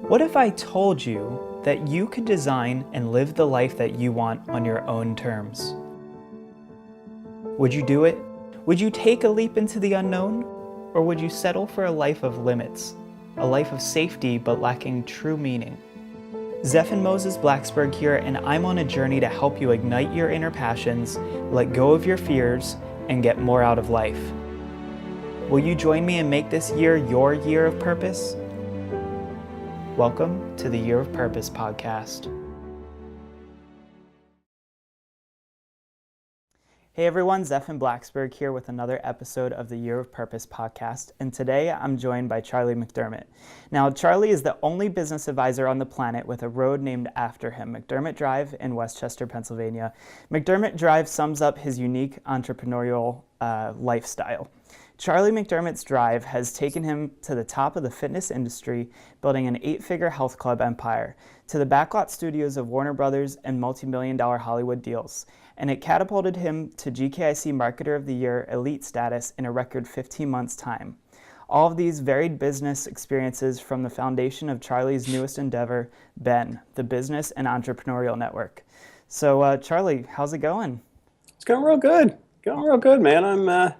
What if I told you that you could design and live the life that you want on your own terms? Would you do it? Would you take a leap into the unknown? Or would you settle for a life of limits, a life of safety but lacking true meaning? Zeph and Moses Blacksburg here, and I'm on a journey to help you ignite your inner passions, let go of your fears, and get more out of life. Will you join me and make this year your year of purpose? Welcome to the Year of Purpose podcast. Hey everyone, Zeph and Blacksburg here with another episode of the Year of Purpose podcast, and today I'm joined by Charlie McDermott. Now, Charlie is the only business advisor on the planet with a road named after him, McDermott Drive in Westchester, Pennsylvania. McDermott Drive sums up his unique entrepreneurial lifestyle. Charlie McDermott's drive has taken him to the top of the fitness industry, building an 8-figure health club empire, to the backlot studios of Warner Brothers and multi-million-dollar Hollywood deals, and it catapulted him to GKIC Marketer of the Year elite status in a record 15 months' time. All of these varied business experiences from the foundation of Charlie's newest endeavor, Ben, the Business and Entrepreneurial Network. So, Charlie, how's it going? It's going real good. Going real good, man. I'm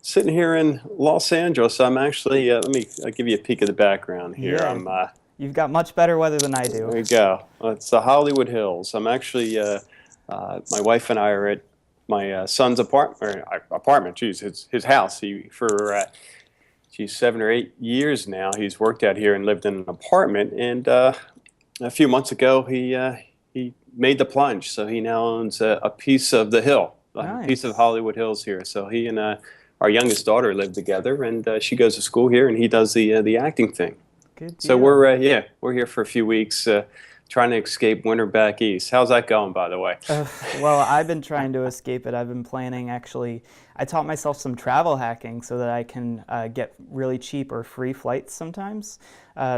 sitting here in Los Angeles. I'm actually, I'll give you a peek of the background here. Yeah. You've got much better weather than I do. There you go. It's the Hollywood Hills. I'm actually, my wife and I are at my son's apartment. Geez, his house. Geez, 7 or 8 years now, he's worked out here and lived in an apartment. And a few months ago, he made the plunge. So he now owns a piece of the hill, Nice. a piece of Hollywood Hills here. So he and our youngest daughter live together, and she goes to school here, and he does the acting thing. Good deal. So we're here for a few weeks, trying to escape winter back east. How's that going, by the way? Well, I've been trying to escape it. I've been planning, actually. I taught myself some travel hacking so that I can get really cheap or free flights sometimes.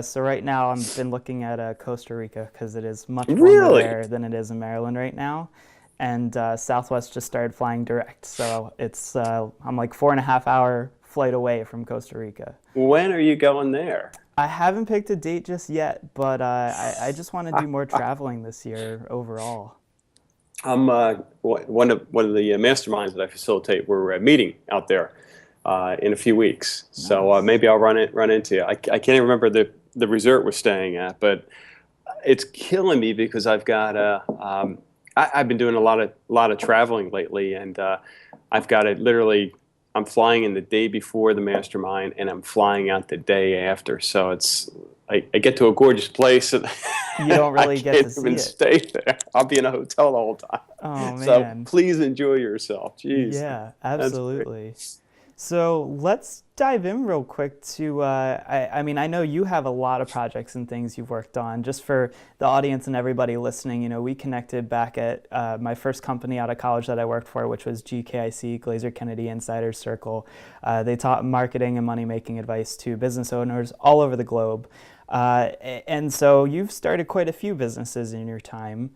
So right now I've been looking at Costa Rica because it is much warmer Really? there than it is in Maryland right now. And Southwest just started flying direct. So it's I'm like 4.5 hour flight away from Costa Rica. When are you going there? I haven't picked a date just yet, but I just want to do more traveling this year overall. I'm one of the masterminds that I facilitate. We're meeting out there in a few weeks, so Nice. maybe I'll run into you. I can't even remember the resort we're staying at, but it's killing me because I've got I've been doing a lot of traveling lately, and I've got it literally. I'm flying in the day before the mastermind, and I'm flying out the day after. So I get to a gorgeous place, and You don't really I get can't to see even it. stay there. I'll be in a hotel the whole time. Oh, So man. please enjoy yourself. Jeez. Yeah, That's absolutely. So let's dive in real quick to, I mean, I know you have a lot of projects and things you've worked on. Just for the audience and everybody listening, you know, we connected back at my first company out of college that I worked for, which was GKIC, Glazer Kennedy Insider Circle. They taught marketing and money-making advice to business owners all over the globe. And so you've started quite a few businesses in your time.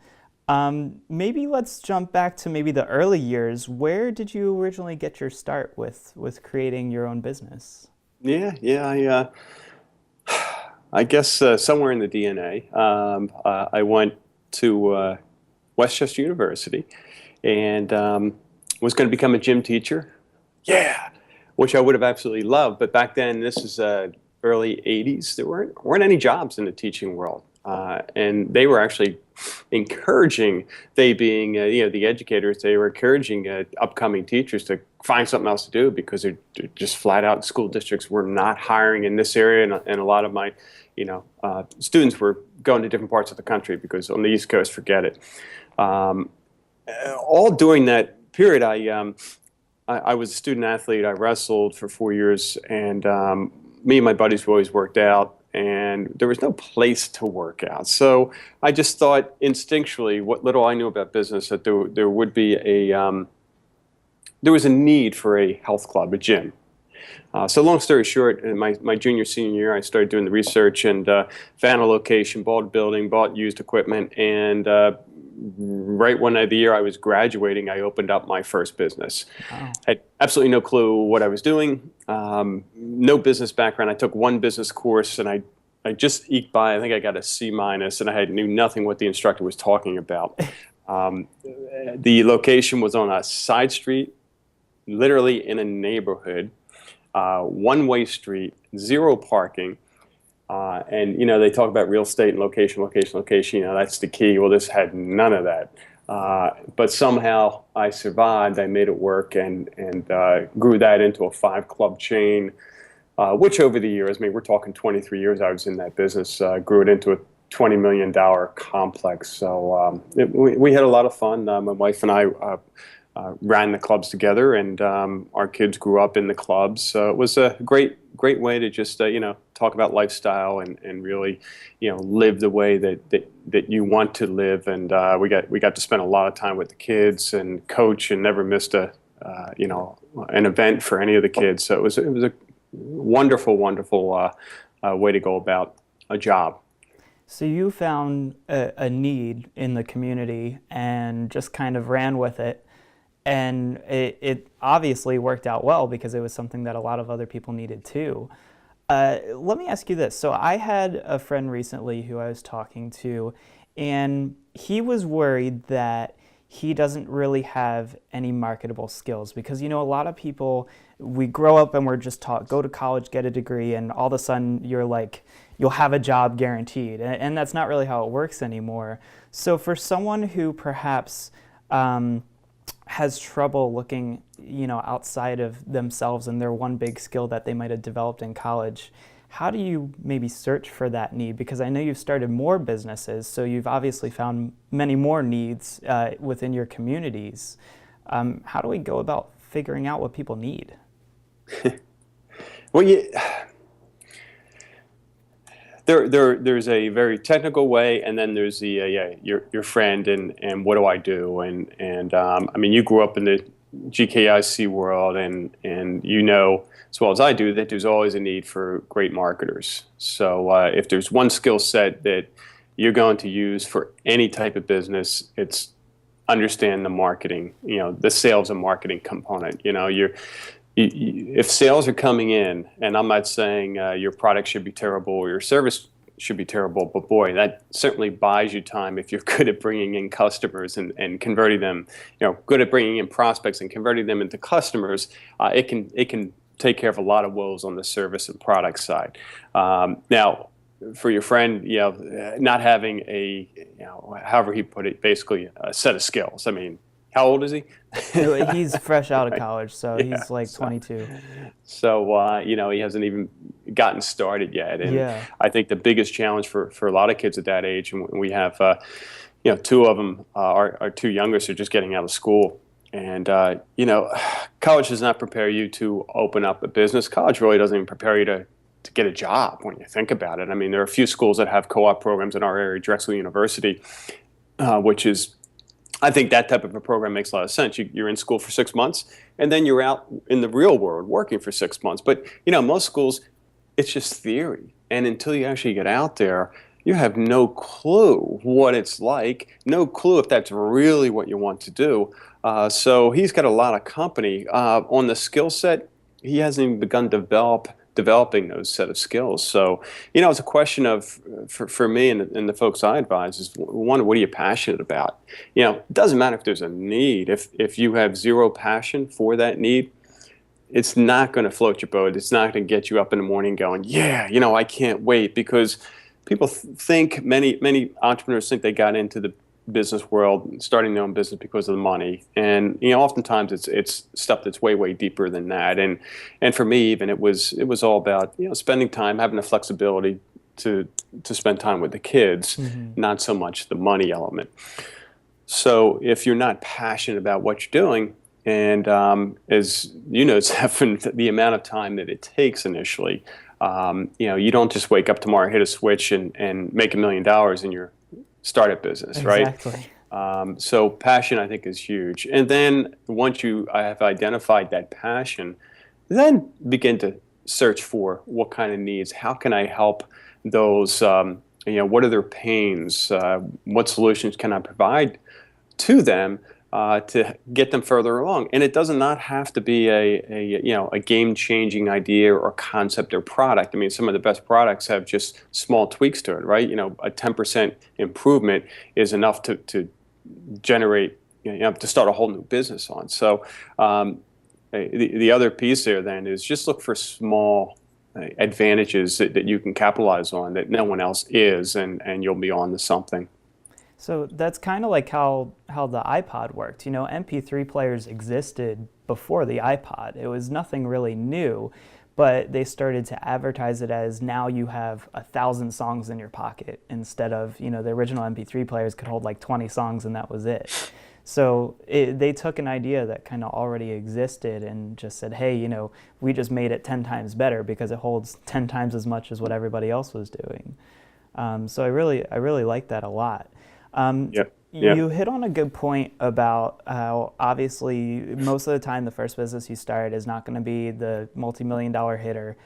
Maybe let's jump back to maybe the early years. Where did you originally get your start with creating your own business? Yeah. I guess somewhere in the DNA. I went to Westchester University and was going to become a gym teacher. Yeah, which I would have absolutely loved. But back then, this is early '80s. There weren't any jobs in the teaching world, and they were actually encouraging. They being the educators, they were encouraging upcoming teachers to find something else to do because they're just flat out school districts were not hiring in this area, and a lot of my students were going to different parts of the country because on the East Coast, forget it. All during that period, I was a student athlete. I wrestled for 4 years, and me and my buddies always worked out, and there was no place to work out. So I just thought instinctually, what little I knew about business, that there would be there was a need for a health club, a gym. So long story short, in my junior, senior year, I started doing the research and found a location, bought a building, bought used equipment, and right one of the year I was graduating, I opened up my first business. Wow. Had absolutely no clue what I was doing, no business background. I took one business course, and I I just eked by. I think I got a C minus, and knew nothing what the instructor was talking about. Um, the location was on a side street, literally in a neighborhood, one-way street, zero parking. And they talk about real estate and location, location, location. That's the key. Well, this had none of that. But somehow I survived. I made it work and grew that into a 5-club chain, which over the years, I mean, we're talking 23 years I was in that business, grew it into a $20 million complex. So we had a lot of fun. My wife and I ran the clubs together, and our kids grew up in the clubs. So it was a great way to just talk about lifestyle and really live the way that you want to live. And we got to spend a lot of time with the kids and coach, and never missed an event for any of the kids. So it was a wonderful way to go about a job. So you found a need in the community and just kind of ran with it. And it obviously worked out well because it was something that a lot of other people needed too. Let me ask you this. So I had a friend recently who I was talking to, and he was worried that he doesn't really have any marketable skills because, a lot of people, we grow up and we're just taught, go to college, get a degree, and all of a sudden you're like, you'll have a job guaranteed. And that's not really how it works anymore. So for someone who perhaps has trouble looking, outside of themselves and their one big skill that they might have developed in college, how do you maybe search for that need? Because I know you've started more businesses, so you've obviously found many more needs within your communities. How do we go about figuring out what people need? Well, there's a very technical way, and then there's the your friend and what do I do? And I mean, you grew up in the GKIC world, and as well as I do that there's always a need for great marketers. So if there's one skill set that you're going to use for any type of business, it's understand the marketing, the sales and marketing component. If sales are coming in, and I'm not saying your product should be terrible or your service should be terrible, but boy, that certainly buys you time if you're good at bringing in customers and converting them, good at bringing in prospects and converting them into customers. It can take care of a lot of woes on the service and product side. Now, for your friend, not having however he put it, basically a set of skills. I mean, how old is he? He's fresh out of college, so he's like 22. So, he hasn't even gotten started yet. And I think the biggest challenge for a lot of kids at that age, and we have, two of them, our two youngest are just getting out of school. And, college does not prepare you to open up a business. College really doesn't even prepare you to get a job when you think about it. I mean, there are a few schools that have co-op programs in our area, Drexel University, which is, I think that type of a program makes a lot of sense. You're in school for 6 months, and then you're out in the real world working for 6 months. But, most schools, it's just theory. And until you actually get out there, you have no clue what it's like, no clue if that's really what you want to do. So he's got a lot of company. On the skill set, he hasn't even begun developing those set of skills. So, it's a question of, for me and the folks I advise is, one, what are you passionate about? It doesn't matter if there's a need. If you have zero passion for that need, it's not going to float your boat. It's not going to get you up in the morning going, I can't wait, because people think, many entrepreneurs think they got into the business world, starting their own business because of the money, and oftentimes it's stuff that's way deeper than that. And for me, even it was all about spending time, having the flexibility to spend time with the kids, not so much the money element. So if you're not passionate about what you're doing, and as Zephyr, the amount of time that it takes initially, you don't just wake up tomorrow, hit a switch, and make $1 million in your startup business, right? Exactly. So passion, I think, is huge. And then once I have identified that passion, then begin to search for what kind of needs. How can I help those? What are their pains? What solutions can I provide to them to get them further along. And it does not have to be a game-changing idea or concept or product. I mean, some of the best products have just small tweaks to it, right? A 10% improvement is enough to generate, to start a whole new business on. So the other piece there then is just look for small advantages that you can capitalize on that no one else is, and you'll be on to something. So that's kind of like how the iPod worked. MP3 players existed before the iPod. It was nothing really new, but they started to advertise it as now you have 1,000 songs in your pocket instead of, the original MP3 players could hold like 20 songs and that was it. So they took an idea that kind of already existed and just said, hey, we just made it 10 times better because it holds 10 times as much as what everybody else was doing. So I really like that a lot. Yep. You hit on a good point about how obviously most of the time the first business you start is not going to be the multi-million-dollar hitter.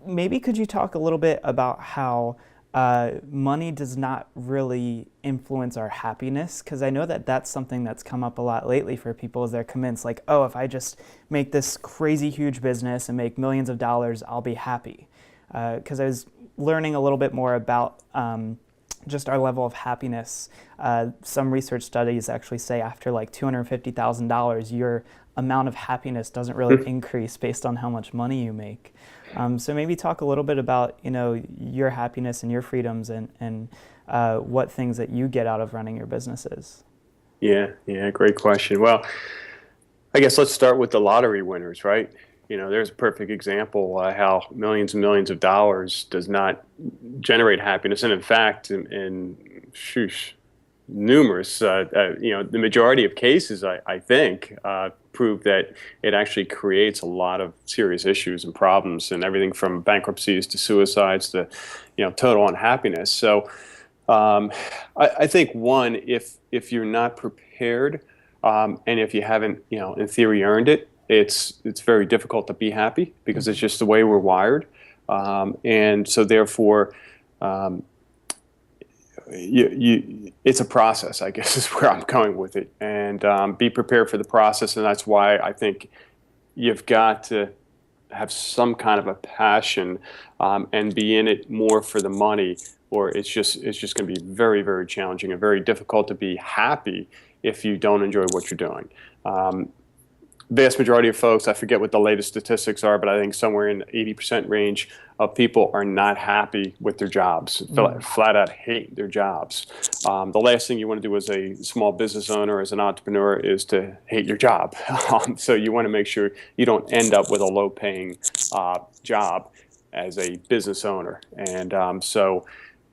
Maybe could you talk a little bit about how money does not really influence our happiness? Because I know that that's something that's come up a lot lately for people as they're convinced, like, oh, if I just make this crazy huge business and make millions of dollars, I'll be happy. Because I was learning a little bit more about just our level of happiness. Some research studies actually say after like $250,000, your amount of happiness doesn't really increase based on how much money you make. So maybe talk a little bit about your happiness and your freedoms and what things that you get out of running your businesses. Yeah, great question. Well, I guess let's start with the lottery winners, right? There's a perfect example how millions and millions of dollars does not generate happiness. And in fact, in numerous, the majority of cases, I think, prove that it actually creates a lot of serious issues and problems, and everything from bankruptcies to suicides to, total unhappiness. So I think, one, if you're not prepared, and if you haven't, in theory, earned it, it's very difficult to be happy because it's just the way we're wired, and so therefore, it's a process, I guess, is where I'm going with it, and be prepared for the process, and that's why I think you've got to have some kind of a passion, and be in it more for the money, or it's just going to be very, very challenging and very difficult to be happy if you don't enjoy what you're doing. Vast majority of folks, I forget what the latest statistics are, but I think somewhere in the 80% range of people are not happy with their jobs, flat out hate their jobs. The last thing you want to do as a small business owner, as an entrepreneur, is to hate your job. So you want to make sure you don't end up with a low-paying job as a business owner. And so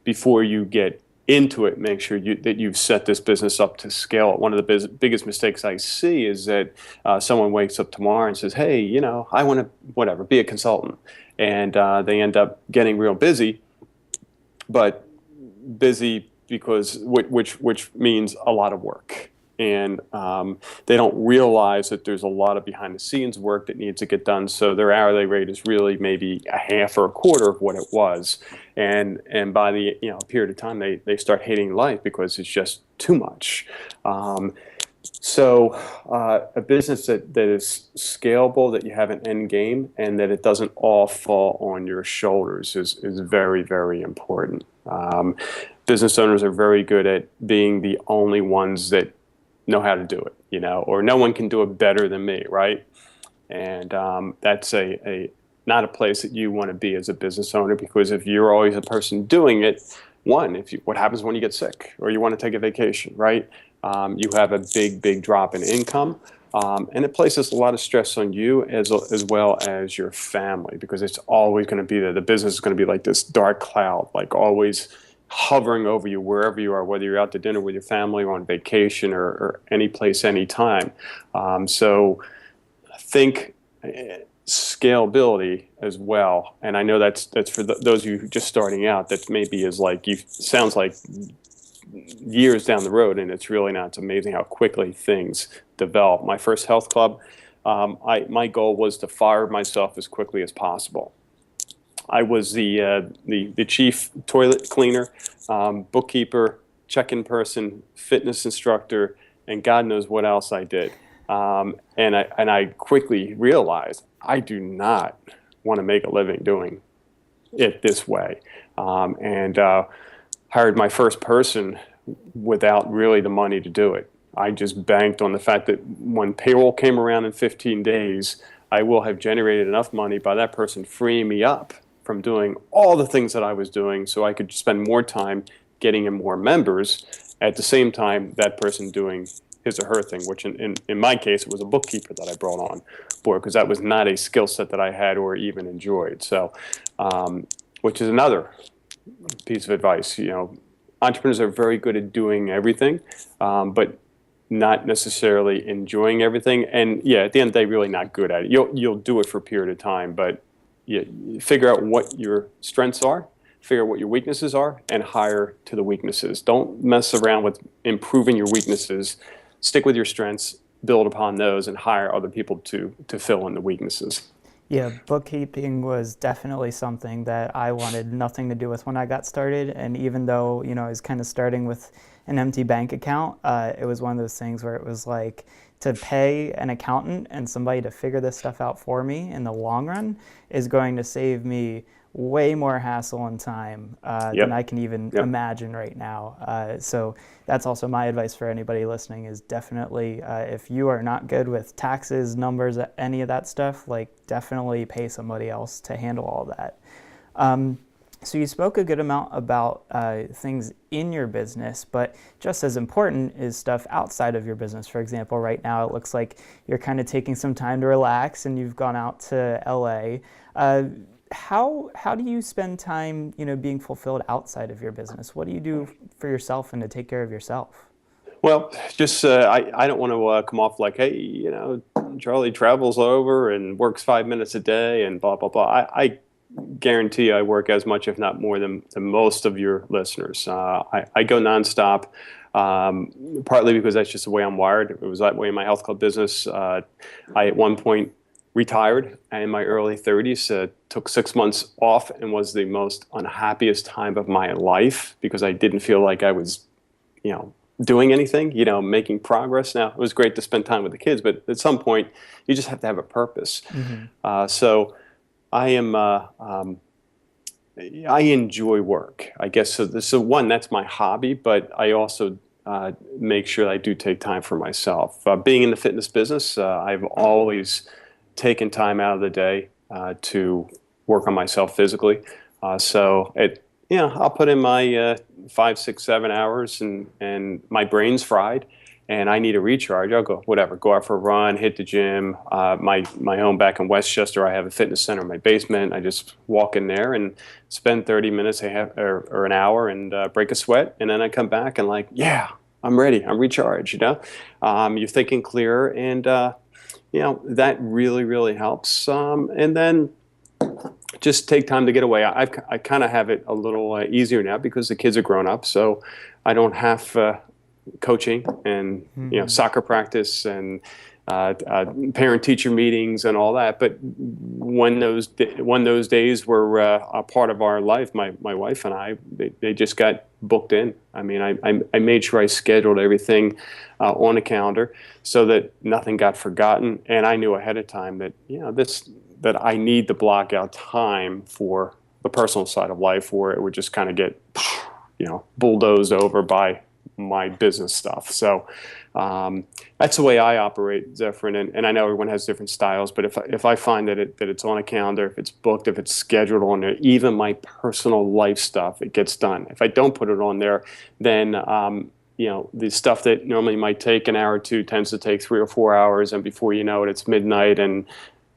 before you get into it, make sure that you've set this business up to scale. One of the biggest mistakes I see is that someone wakes up tomorrow and says, hey, I want to, be a consultant. And they end up getting real busy, but busy because, which means a lot of work. And they don't realize that there's a lot of behind-the-scenes work that needs to get done. So their hourly rate is really maybe a half or a quarter of what it was. And by the period of time, they start hating life because it's just too much. So a business that is scalable, that you have an end game, and that it doesn't all fall on your shoulders is very, very important. Business owners are very good at being the only ones that know how to do it, or no one can do it better than me, right? And that's not a place that you want to be as a business owner, because if you're always a person doing it, what happens when you get sick or you want to take a vacation, right? You have a big drop in income, and it places a lot of stress on you as well as your family, because it's always going to be there. The business is going to be like this dark cloud, like always hovering over you wherever you are, whether you're out to dinner with your family or on vacation or any place, anytime. So think scalability as well. And I know that's for those of you just starting out, that maybe is like, sounds like years down the road, and it's really not. It's amazing how quickly things develop. My first health club, my goal was to fire myself as quickly as possible. I was the chief toilet cleaner, bookkeeper, check-in person, fitness instructor, and God knows what else I did. And I quickly realized I do not want to make a living doing it this way. And hired my first person without really the money to do it. I just banked on the fact that when payroll came around in 15 days, I will have generated enough money by that person freeing me up from doing all the things that I was doing so I could spend more time getting in more members, at the same time that person doing his or her thing, which in my case, it was a bookkeeper that I brought on board because that was not a skill set that I had or even enjoyed. So, which is another piece of advice. Entrepreneurs are very good at doing everything, but not necessarily enjoying everything. And yeah, at the end of the day, really not good at it. You'll do it for a period of time, but you figure out what your strengths are, figure out what your weaknesses are, and hire to the weaknesses. Don't mess around with improving your weaknesses. Stick with your strengths, build upon those, and hire other people to fill in the weaknesses. Yeah, bookkeeping was definitely something that I wanted nothing to do with when I got started. And even though, I was kind of starting with an empty bank account, it was one of those things where it was like to pay an accountant and somebody to figure this stuff out for me in the long run is going to save me way more hassle and time than I can even imagine right now. So that's also my advice for anybody listening is definitely if you are not good with taxes, numbers, any of that stuff, like definitely pay somebody else to handle all that. So you spoke a good amount about things in your business, but just as important is stuff outside of your business. For example, right now it looks like you're kind of taking some time to relax and you've gone out to LA. How do you spend time, being fulfilled outside of your business? What do you do for yourself and to take care of yourself? Well, just I don't want to come off like, hey, Charlie travels over and works 5 minutes a day and blah, blah, blah. I guarantee I work as much, if not more, than most of your listeners. I go nonstop, partly because that's just the way I'm wired. It was that way in my health club business. I, at one point, retired in my early 30s, took 6 months off and was the most unhappiest time of my life because I didn't feel like I was, doing anything, making progress. Now, it was great to spend time with the kids, but at some point, you just have to have a purpose. Mm-hmm. So I am, I enjoy work, I guess. So one, that's my hobby, but I also make sure I do take time for myself. Being in the fitness business, I've always taken time out of the day to work on myself physically. I'll put in my 5, 6, 7 hours and my brain's fried and I need a recharge. I'll go out for a run, hit the gym. My home back in Westchester, I have a fitness center in my basement. I just walk in there and spend 30 minutes or an hour and break a sweat. And then I come back and I'm ready. I'm recharged, You're thinking clearer and that really, really helps. And then just take time to get away. I kind of have it a little easier now because the kids are grown up, so I don't have coaching and soccer practice and parent-teacher meetings and all that. But when those days were a part of our life, my wife and I, they just got booked in. I mean, I made sure I scheduled everything on a calendar so that nothing got forgotten, and I knew ahead of time that that I need to block out time for the personal side of life, where it would just kind of get bulldozed over by my business stuff. So that's the way I operate, Zephyrin, and I know everyone has different styles, but if I find that it's on a calendar, if it's booked, if it's scheduled on there, even my personal life stuff, it gets done. If I don't put it on there, then the stuff that normally might take an hour or two tends to take 3 or 4 hours, and before you know it, it's midnight, and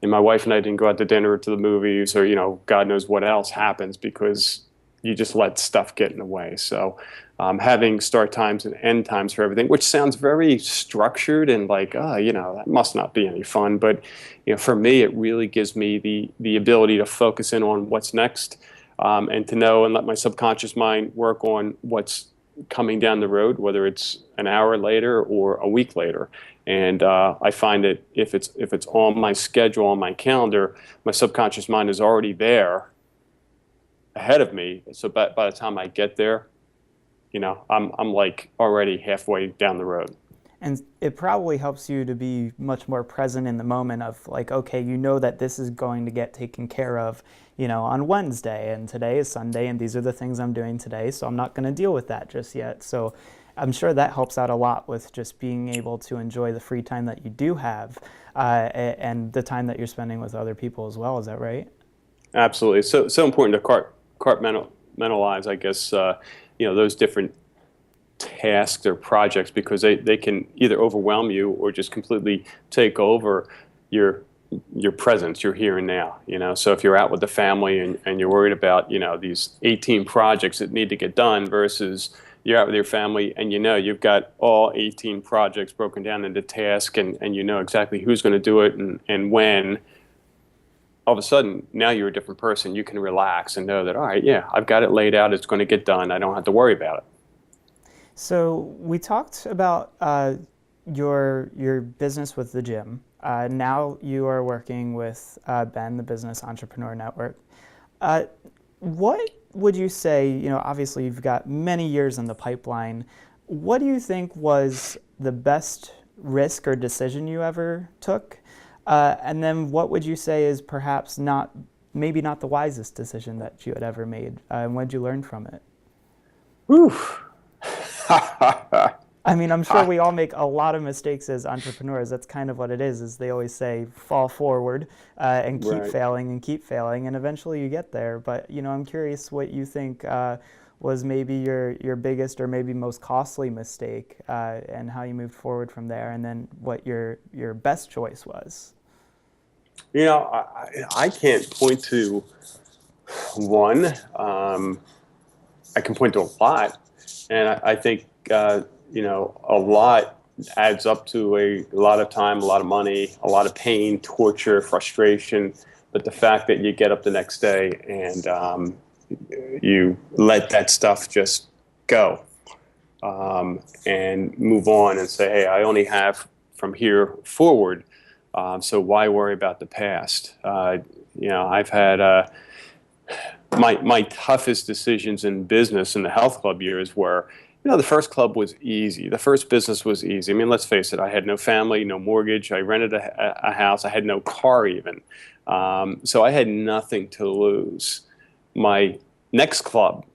my wife and I didn't go out to dinner or to the movies, or God knows what else happens because you just let stuff get in the way. So having start times and end times for everything, which sounds very structured and like, that must not be any fun. But for me, it really gives me the ability to focus in on what's next, and to know and let my subconscious mind work on what's coming down the road, whether it's an hour later or a week later. And I find that if it's on my schedule, on my calendar, my subconscious mind is already there ahead of me. So by the time I get there, I'm like already halfway down the road. And it probably helps you to be much more present in the moment of like, okay, you know that this is going to get taken care of, on Wednesday, and today is Sunday, and these are the things I'm doing today, so I'm not going to deal with that just yet. So I'm sure that helps out a lot with just being able to enjoy the free time that you do have, and the time that you're spending with other people as well. Is that right? Absolutely. So important to compartmentalize, I guess, those different tasks or projects because they can either overwhelm you or just completely take over your your presence, your here and now. So if you're out with the family and you're worried about these 18 projects that need to get done versus you're out with your family and you've got all 18 projects broken down into tasks and you know exactly who's going to do it and when, all of a sudden now you're a different person. You can relax and know that, all right, yeah, I've got it laid out, it's going to get done, I don't have to worry about it. So we talked about your business with the gym. Now you are working with Ben, the Business Entrepreneur Network. What would you say, obviously you've got many years in the pipeline. What do you think was the best risk or decision you ever took? And then what would you say is perhaps maybe not the wisest decision that you had ever made? And what did you learn from it? Whew. I mean, I'm sure we all make a lot of mistakes as entrepreneurs. That's kind of what it is they always say, fall forward and keep Right. failing and keep failing, and eventually you get there. But, I'm curious what you think was maybe your biggest or maybe most costly mistake, and how you moved forward from there, and then what your best choice was. I can't point to one. I can point to a lot, and I think a lot adds up to a lot of time, a lot of money, a lot of pain, torture, frustration. But the fact that you get up the next day and you let that stuff just go, and move on and say, hey, I only have from here forward. So why worry about the past? I've had my toughest decisions in business in the health club years were, the first club was easy. The first business was easy. I mean, let's face it, I had no family, no mortgage. I rented a house. I had no car even. So I had nothing to lose. My next club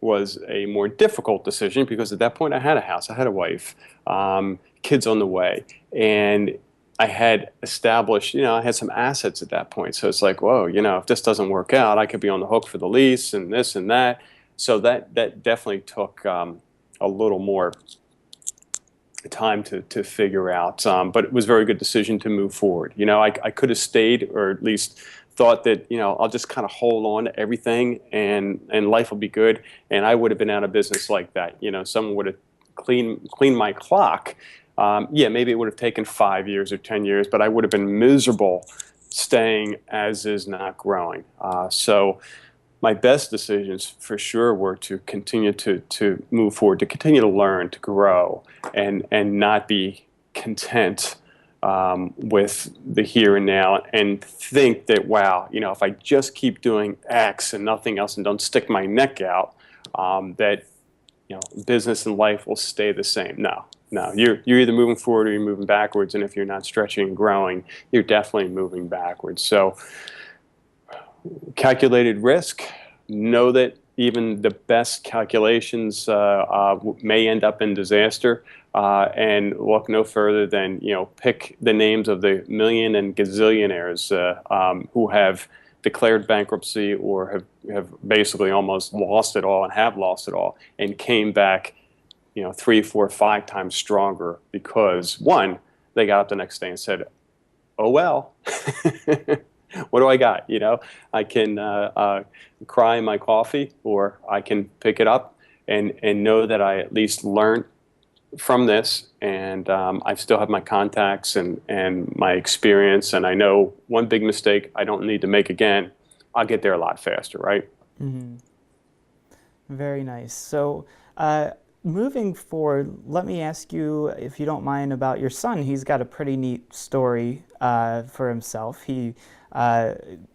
was a more difficult decision because at that point I had a house, I had a wife, kids on the way, and I had established, I had some assets at that point. So it's like, whoa, if this doesn't work out, I could be on the hook for the lease and this and that. So that definitely took a little more time to figure out. But it was a very good decision to move forward. I could have stayed, or at least thought that, I'll just kind of hold on to everything and life will be good. And I would have been out of business like that. Someone would have cleaned my clock. Yeah, maybe it would have taken 5 years or 10 years, but I would have been miserable staying as is, not growing. So my best decisions for sure were to continue to move forward, to continue to learn, to grow, and not be content with the here and now, and think that, wow, if I just keep doing X and nothing else and don't stick my neck out, that business and life will stay the same. No, you're either moving forward or you're moving backwards, and if you're not stretching and growing, you're definitely moving backwards. So calculated risk, know that even the best calculations may end up in disaster, and look no further than, pick the names of the million and gazillionaires who have declared bankruptcy or have basically almost lost it all and have lost it all and came back 3, 4, 5 times stronger because, one, they got up the next day and said, oh, well, what do I got? I can cry in my coffee, or I can pick it up and know that I at least learned from this, and I still have my contacts and my experience, and I know one big mistake I don't need to make again. I'll get there a lot faster, right? Mm-hmm. Very nice. So moving forward, let me ask you, if you don't mind, about your son. He's got a pretty neat story for himself. He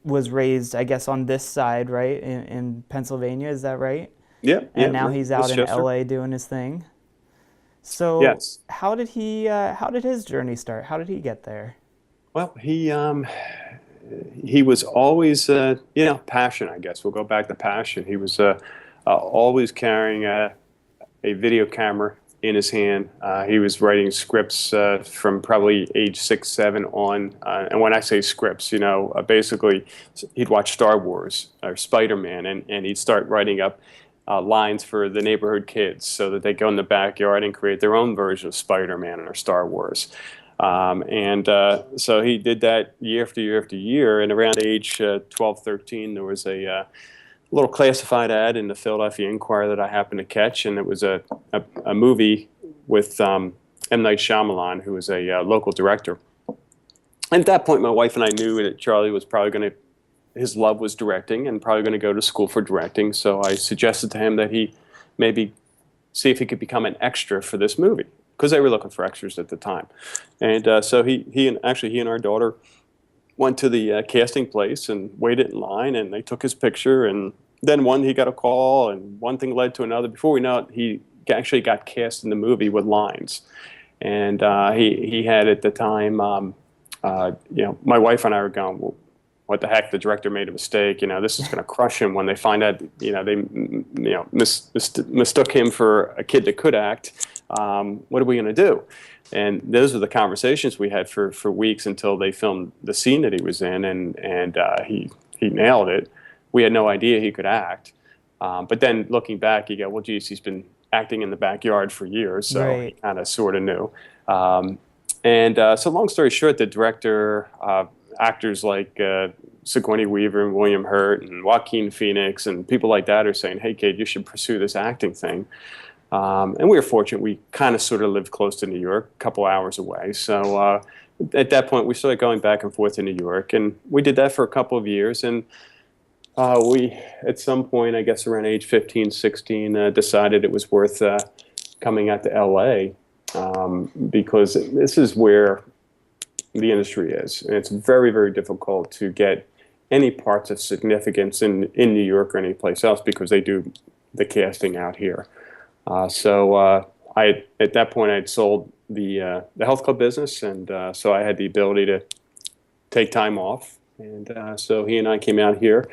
was raised, I guess, on this side, right, in Pennsylvania. Is that right? Yeah. And now he's out in Westchester. LA doing his thing. So, Yes. how did his journey start? How did he get there? Well, he was always, passion, I guess. We'll go back to passion. He was always carrying a video camera in his hand. He was writing scripts from probably age 6, 7 on. And when I say scripts, basically he'd watch Star Wars or Spider-Man, and he'd start writing up lines for the neighborhood kids so that they go in the backyard and create their own version of Spider-Man or Star Wars. So he did that year after year after year. And around age 12, 13, there was a little classified ad in the Philadelphia Inquirer that I happened to catch, and it was a movie with M. Night Shyamalan, who was a local director. And at that point, my wife and I knew that Charlie was probably going to, his love was directing, and probably going to go to school for directing. So I suggested to him that he maybe see if he could become an extra for this movie, because they were looking for extras at the time. And so he and our daughter went to the casting place and waited in line, and they took his picture, and then he got a call, and one thing led to another. Before we know it, he actually got cast in the movie with lines. And he had at the time, my wife and I were going, well, what the heck? The director made a mistake. This is going to crush him when they find out. They mistook him for a kid that could act. What are we going to do? And those are the conversations we had for weeks until they filmed the scene that he was in, and he nailed it. We had no idea he could act. But then looking back, you go, well, geez, he's been acting in the backyard for years, so Right. he kind of sort of knew. So long story short, the director, actors like Sigourney Weaver and William Hurt and Joaquin Phoenix and people like that are saying, hey, kid, you should pursue this acting thing. And we were fortunate. We kind of sort of lived close to New York, a couple hours away. So at that point, we started going back and forth to New York. And we did that for a couple of years. And we, at some point, I guess around age 15, 16, decided it was worth coming out to L.A. Because this is where the industry is. And it's very, very difficult to get any parts of significance in New York or any place else because they do the casting out here. At that point, I'd sold the health club business, and so I had the ability to take time off. And so he and I came out here,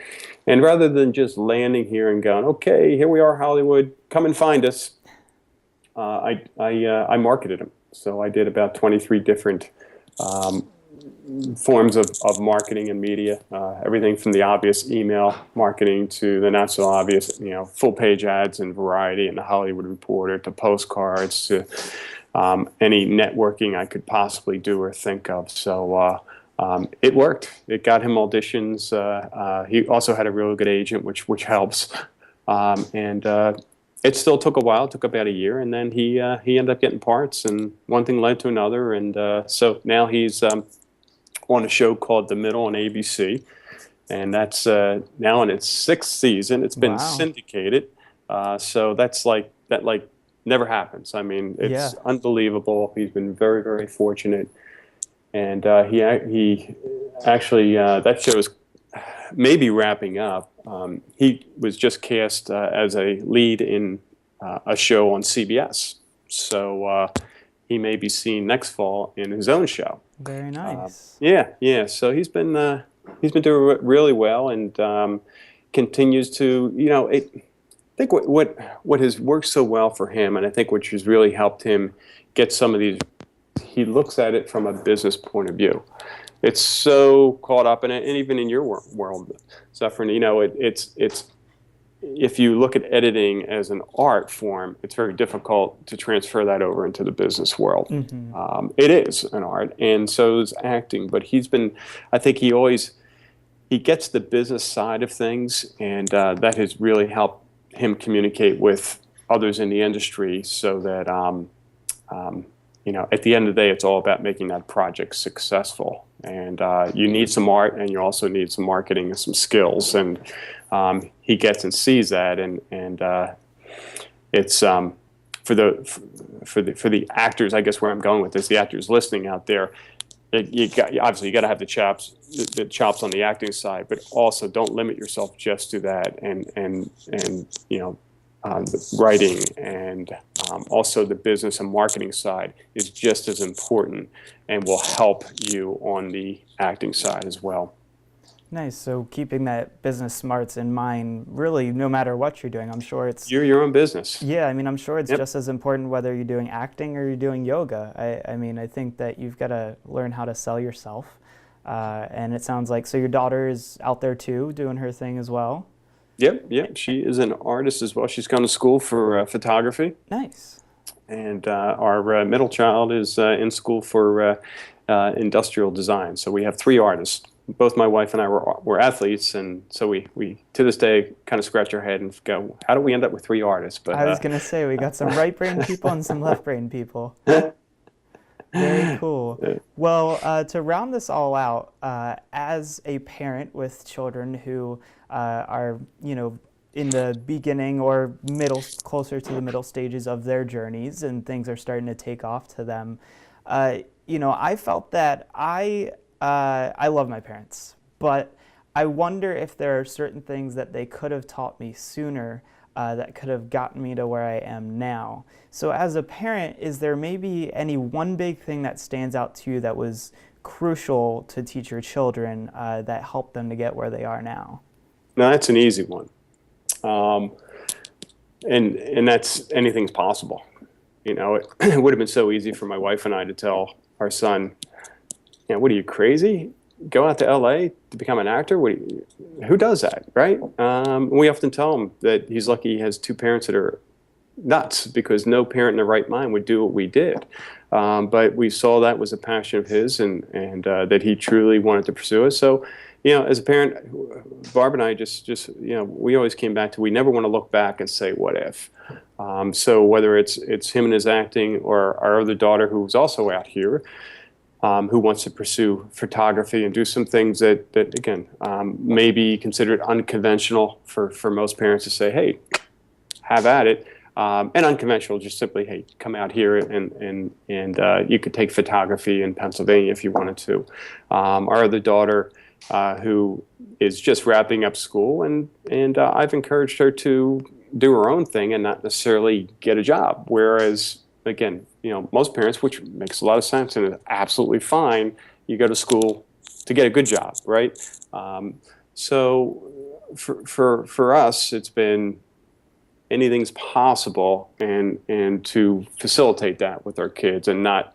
and rather than just landing here and going, okay, here we are, Hollywood, come and find us, I marketed him. So I did about 23 different forms of marketing and media, everything from the obvious email marketing to the not so obvious, full page ads in Variety and the Hollywood Reporter, to postcards, to any networking I could possibly do or think of. So it worked. It got him auditions. He also had a really good agent, which helps. It still took a while. It took about a year, and then he ended up getting parts, and one thing led to another, and so now he's on a show called The Middle on ABC, and that's now in its 6th season. It's been Wow. syndicated, so that never happens. I mean, it's Yeah. unbelievable. He's been very, very fortunate, and he actually that show is maybe wrapping up. He was just cast as a lead in a show on CBS, so he may be seen next fall in his own show. Very nice. Yeah. So he's been doing really well, and continues to. I think what has worked so well for him, and I think which has really helped him get some of these. He looks at it from a business point of view. It's so caught up in it, and even in your world, Zephyrin, it's if you look at editing as an art form, it's very difficult to transfer that over into the business world. Mm-hmm. It is an art, and so is acting. But I think he gets the business side of things, and that has really helped him communicate with others in the industry, so that at the end of the day, it's all about making that project successful. And you need some art, and you also need some marketing and some skills. And he gets and sees that, and it's for the actors. I guess where I'm going with this, the actors listening out there, you got to have the chops on the acting side, but also don't limit yourself just to that, and the writing and Also, the business and marketing side is just as important and will help you on the acting side as well. Nice. So keeping that business smarts in mind, really, no matter what you're doing, I'm sure it's, You're your own business. yeah, I mean, I'm sure it's Yep. just as important whether you're doing acting or you're doing yoga. I mean, I think that you've got to learn how to sell yourself. And it sounds like, so your daughter is out there too, doing her thing as well. Yep, yep. She is an artist as well. She's gone to school for photography, Nice. and our middle child is in school for industrial design. So we have three artists. Both my wife and I were athletes, and so we to this day kind of scratch our head and go, how do we end up with three artists? But I was going to say, we got some right brain people and some left brain people. Very cool. Well, to round this all out, as a parent with children who are, in the beginning or middle, closer to the middle stages of their journeys, and things are starting to take off to them, I felt that I love my parents, but I wonder if there are certain things that they could have taught me sooner that could have gotten me to where I am now. So as a parent, is there maybe any one big thing that stands out to you that was crucial to teach your children that helped them to get where they are now? no, that's an easy one, and that's anything's possible. It would have been so easy for my wife and I to tell our son, what are you, crazy? Go out to LA to become an actor? Who does that, right? We often tell him that he's lucky he has two parents that are nuts, because no parent in their right mind would do what we did. But we saw that was a passion of his, and that he truly wanted to pursue it. So, as a parent, Barb and I just we always came back to, we never want to look back and say, what if? So whether it's him and his acting, or our other daughter who's also out here, who wants to pursue photography and do some things that again, may be considered unconventional for most parents to say, hey, have at it. And unconventional, just simply, hey, come out here and you could take photography in Pennsylvania if you wanted to. Our other daughter, who is just wrapping up school, and I've encouraged her to do her own thing and not necessarily get a job. Whereas, again, most parents, which makes a lot of sense and is absolutely fine, you go to school to get a good job, right? So for us, it's been anything's possible, and to facilitate that with our kids, and not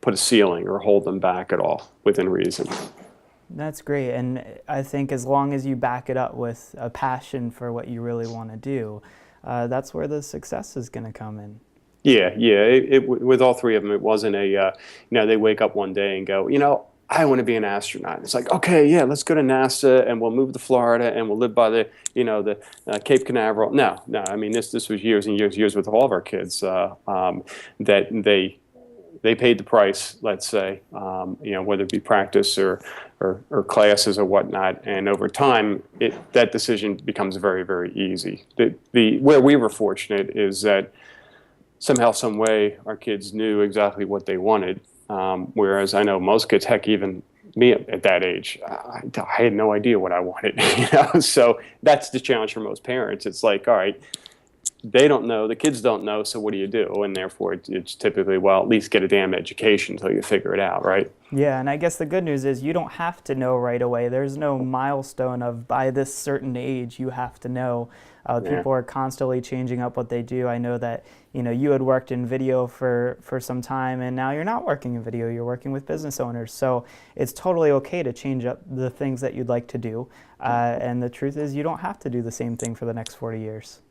put a ceiling or hold them back at all within reason. That's great. And I think as long as you back it up with a passion for what you really want to do, that's where the success is going to come in. Yeah. With all three of them, it wasn't they wake up one day and go, I want to be an astronaut. It's like, okay, yeah, let's go to NASA, and we'll move to Florida, and we'll live by the Cape Canaveral. No. I mean, this was years and years with all of our kids, that they paid the price, let's say, whether it be practice or classes or whatnot. And over time, that decision becomes very, very easy. Where we were fortunate is that somehow, some way, our kids knew exactly what they wanted. Whereas I know most kids, heck, even me at that age, I had no idea what I wanted. So that's the challenge for most parents. It's like, all right, they don't know, the kids don't know, so what do you do? And therefore, it's typically, well, at least get a damn education until you figure it out, right? Yeah, and I guess the good news is you don't have to know right away. There's no milestone of by this certain age you have to know. People are constantly changing up what they do. I know that you had worked in video for some time, and now you're not working in video. You're working with business owners. So it's totally okay to change up the things that you'd like to do. And the truth is, you don't have to do the same thing for the next 40 years.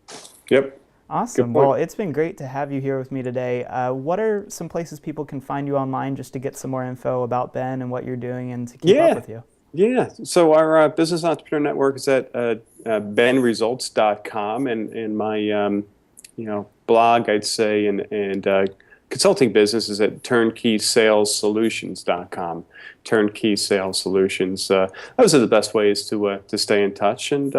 Yep. Awesome. Well, it's been great to have you here with me today. What are some places people can find you online just to get some more info about Ben and what you're doing, and to keep up with you? Yeah. So our Business Entrepreneur Network is at benresults.com, and my blog, I'd say, and consulting business is at turnkeysalessolutions.com. Turnkey Sales Solutions. Those are the best ways to stay in touch. And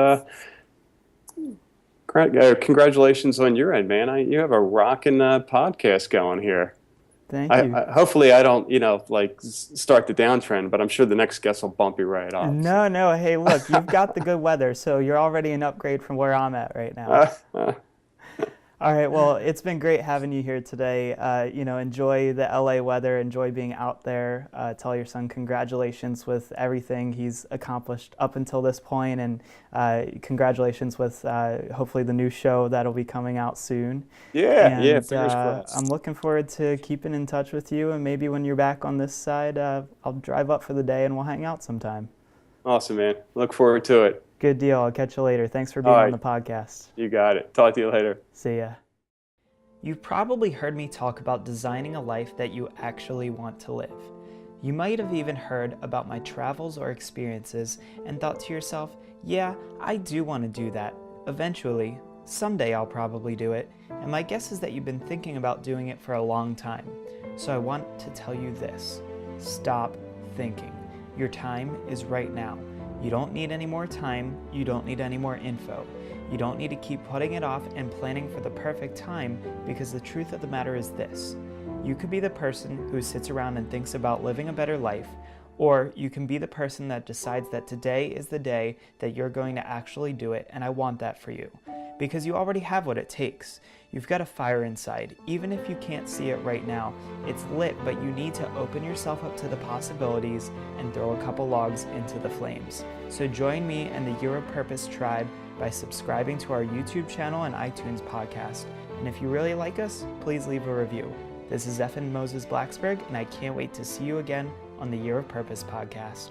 congratulations on your end, man. You have a rocking podcast going here. Thank you. Hopefully I don't, start the downtrend, but I'm sure the next guest will bump you right off. No. Hey, look, you've got the good weather, so you're already an upgrade from where I'm at right now. All right, well, it's been great having you here today. Enjoy the LA weather, enjoy being out there. Tell your son congratulations with everything he's accomplished up until this point, and congratulations with hopefully the new show that'll be coming out soon. Yeah, And fingers crossed. I'm looking forward to keeping in touch with you, and maybe when you're back on this side, I'll drive up for the day and we'll hang out sometime. Awesome, man. Look forward to it. Good deal. I'll catch you later. Thanks for All being on right, the podcast. you got it. Talk to you later. See ya. You've probably heard me talk about designing a life that you actually want to live. You might have even heard about my travels or experiences and thought to yourself, yeah, I do want to do that. Eventually, someday I'll probably do it. And my guess is that you've been thinking about doing it for a long time. So I want to tell you this. Stop thinking. Your time is right now. You don't need any more time. You don't need any more info. You don't need to keep putting it off and planning for the perfect time, because the truth of the matter is this. You could be the person who sits around and thinks about living a better life, or you can be the person that decides that today is the day that you're going to actually do it, and I want that for you. Because you already have what it takes. You've got a fire inside. Even if you can't see it right now, it's lit, but you need to open yourself up to the possibilities and throw a couple logs into the flames. So join me and the Year of Purpose tribe by subscribing to our YouTube channel and iTunes podcast. And if you really like us, please leave a review. This is Zephan Moses Blacksburg, and I can't wait to see you again on the Year of Purpose podcast.